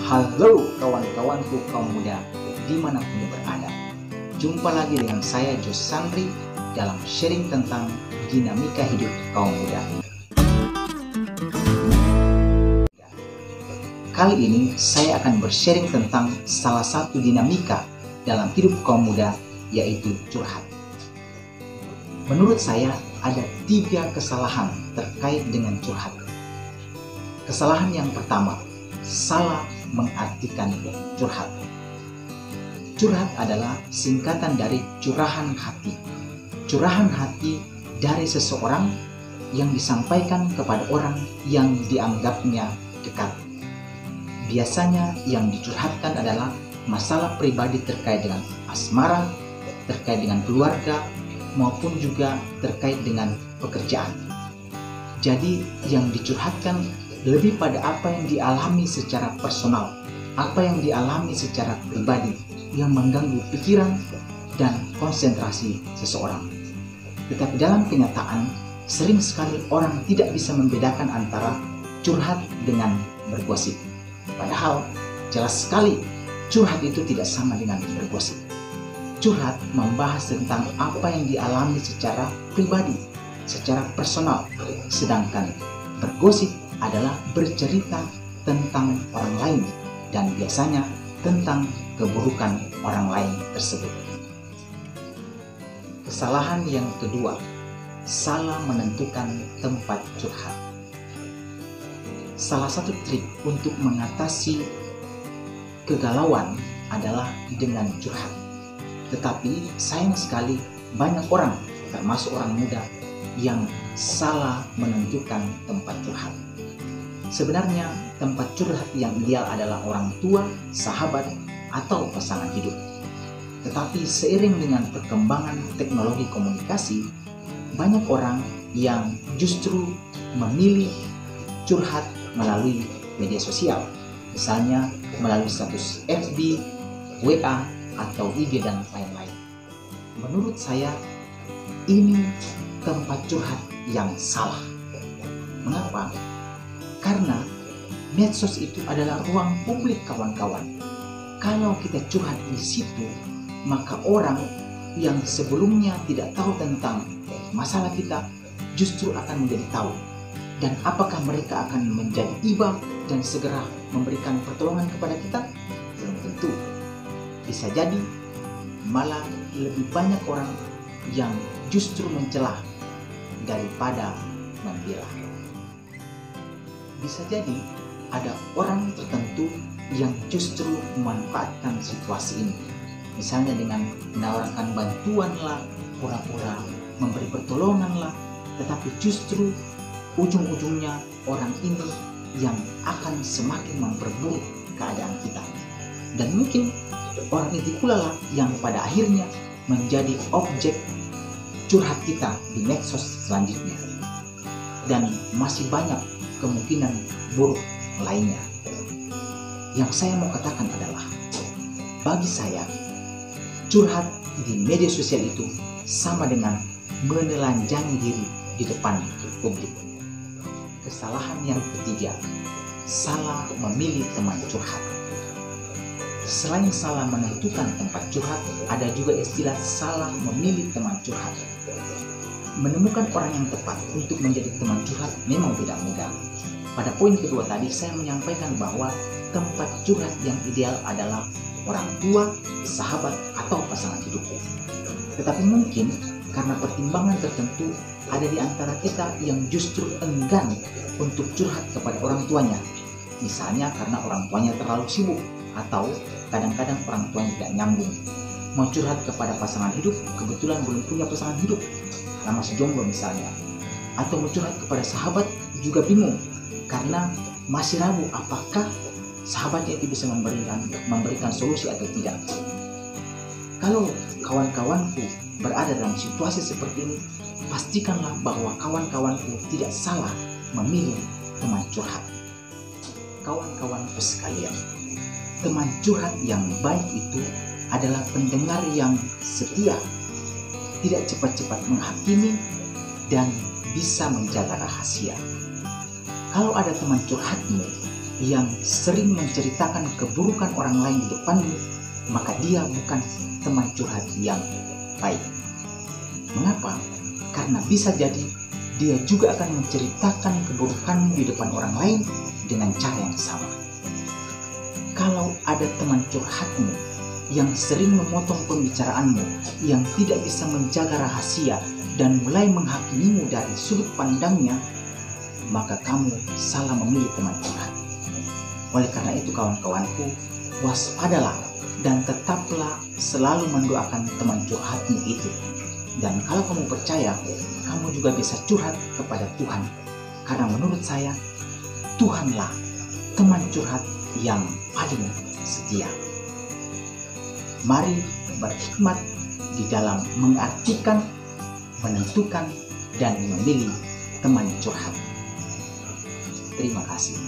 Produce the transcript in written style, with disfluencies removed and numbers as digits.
Halo kawan-kawanku kaum muda dimanapun berada. Jumpa lagi dengan saya Jos Sandri dalam sharing tentang dinamika hidup kaum muda. Kali ini saya akan bersharing tentang salah satu dinamika dalam hidup kaum muda, yaitu curhat. Menurut saya ada 3 kesalahan terkait dengan curhat. Kesalahan yang pertama, salah mengartikan curhat. Curhat adalah singkatan dari curahan hati. Curahan hati dari seseorang yang disampaikan kepada orang yang dianggapnya dekat. Biasanya yang dicurhatkan adalah masalah pribadi terkait dengan asmara, terkait dengan keluarga, maupun juga terkait dengan pekerjaan. Jadi yang dicurhatkan lebih pada apa yang dialami secara personal, apa yang dialami secara pribadi yang mengganggu pikiran dan konsentrasi seseorang. Tetapi dalam kenyataan, sering sekali orang tidak bisa membedakan antara curhat dengan bergosip. Padahal jelas sekali curhat itu tidak sama dengan bergosip. Curhat membahas tentang apa yang dialami secara pribadi, secara personal, sedangkan bergosip adalah bercerita tentang orang lain dan biasanya tentang keburukan orang lain tersebut. Kesalahan yang kedua, salah menentukan tempat curhat. Salah satu trik untuk mengatasi kegalauan adalah dengan curhat. Tetapi sayang sekali banyak orang, termasuk orang muda, yang salah menentukan tempat curhat. Sebenarnya tempat curhat yang ideal adalah orang tua, sahabat, atau pasangan hidup. Tetapi seiring dengan perkembangan teknologi komunikasi, banyak orang yang justru memilih curhat melalui media sosial. Misalnya melalui status FB, WA, atau IG, dan lain-lain. Menurut saya, ini tempat curhat yang salah. Mengapa? Karena medsos itu adalah ruang publik, kawan-kawan. Kalau kita curhat di situ, maka orang yang sebelumnya tidak tahu tentang masalah kita justru akan menjadi tahu. Dan apakah mereka akan menjadi iba dan segera memberikan pertolongan kepada kita? Belum tentu. Bisa jadi malah lebih banyak orang yang justru mencela daripada membela. Bisa jadi ada orang tertentu yang justru memanfaatkan situasi ini. Misalnya dengan menawarkan bantuan lah, pura-pura memberi pertolongan lah, tetapi justru ujung-ujungnya orang ini yang akan semakin memperburuk keadaan kita. Dan mungkin orang itu pula lah yang pada akhirnya menjadi objek curhat kita di medsos selanjutnya. Dan masih banyak kemungkinan buruk lainnya. Yang saya mau katakan adalah, bagi saya, curhat di media sosial itu sama dengan menelanjangi diri di depan publik. Kesalahan yang ketiga, salah memilih teman curhat. Selain salah menentukan tempat curhat, ada juga istilah salah memilih teman curhat. Menemukan orang yang tepat untuk menjadi teman curhat memang tidak mudah. Pada poin kedua tadi saya menyampaikan bahwa tempat curhat yang ideal adalah orang tua, sahabat, atau pasangan hidup. Tetapi mungkin karena pertimbangan tertentu ada di antara kita yang justru enggan untuk curhat kepada orang tuanya. Misalnya karena orang tuanya terlalu sibuk, atau kadang-kadang orang tuanya tidak nyambung. Mau curhat kepada pasangan hidup, kebetulan belum punya pasangan hidup, karena masih jomblo misalnya. Atau mau curhat kepada sahabat juga bingung, karena masih ragu apakah sahabatnya itu bisa memberikan solusi atau tidak. Kalau kawan-kawanku berada dalam situasi seperti ini, pastikanlah bahwa kawan-kawanku tidak salah memilih teman curhat. Kawan-kawanku sekalian, teman curhat yang baik itu adalah pendengar yang setia, tidak cepat-cepat menghakimi, dan bisa menjaga rahasia. Kalau ada teman curhatmu yang sering menceritakan keburukan orang lain di depanmu, maka dia bukan teman curhat yang baik. Mengapa? Karena bisa jadi dia juga akan menceritakan keburukanmu di depan orang lain dengan cara yang sama. Kalau ada teman curhatmu yang sering memotong pembicaraanmu, yang tidak bisa menjaga rahasia dan mulai menghakimimu dari sudut pandangnya, maka kamu salah memilih teman curhat. Oleh karena itu kawan-kawanku, waspadalah dan tetaplah selalu mendoakan teman curhatmu itu. Dan kalau kamu percaya, kamu juga bisa curhat kepada Tuhan. Karena menurut saya, Tuhanlah teman curhat yang paling setia. Mari berhikmat di dalam mengartikan, menentukan, dan memilih teman curhat. Terima kasih.